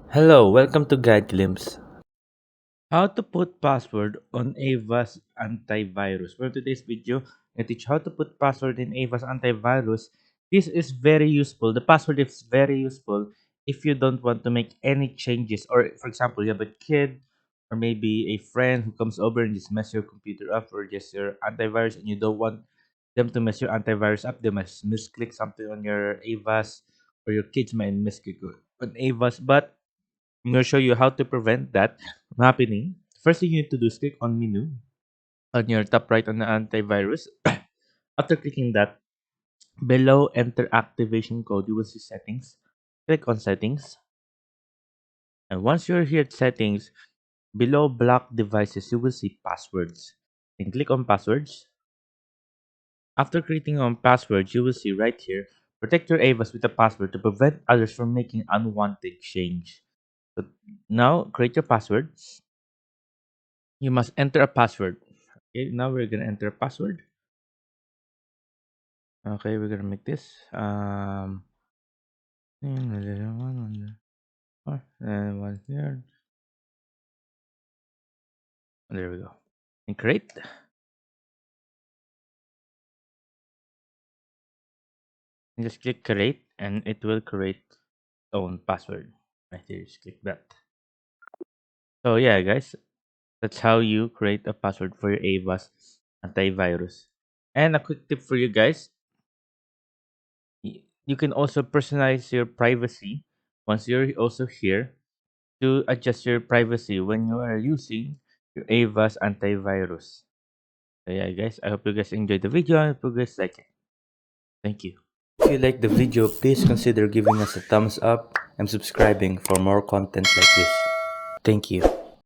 Hello, welcome to Guide Glimpse. How to put password on Avast Antivirus. For today's video, I teach how to put password in Avast Antivirus. This is very useful. The password is very useful if you don't want to make any changes. Or for example, you have a kid or maybe a friend who comes over and just mess your computer up or just your antivirus and you don't want them to mess your antivirus up. They must misclick something on your Avast or your kids might misclick on Avast. But I'm going to show you how to prevent that from happening. First thing you need to do is click on menu on your top right on the antivirus. After clicking that, below enter activation code, you will see settings. Click on settings. And once you're here at settings, below block devices, you will see passwords. And click on passwords. After creating on passwords, you will see right here, protect your AVAS with a password to prevent others from making unwanted change. So now create your password. You must enter a password. Okay, now we're gonna enter a password. Okay, we're gonna make this and one here. There we go. And create. And just click create, and it will create its own password. Right here, just click that. So yeah, guys, that's how you create a password for your Avast antivirus. And a quick tip for you guys: you can also personalize your privacy once you're also here to adjust your privacy when you are using your Avast antivirus. So yeah, guys, I hope you guys enjoyed the video. I hope you guys like it. Thank you. If you like the video, please consider giving us a thumbs up and subscribing for more content like this. Thank you.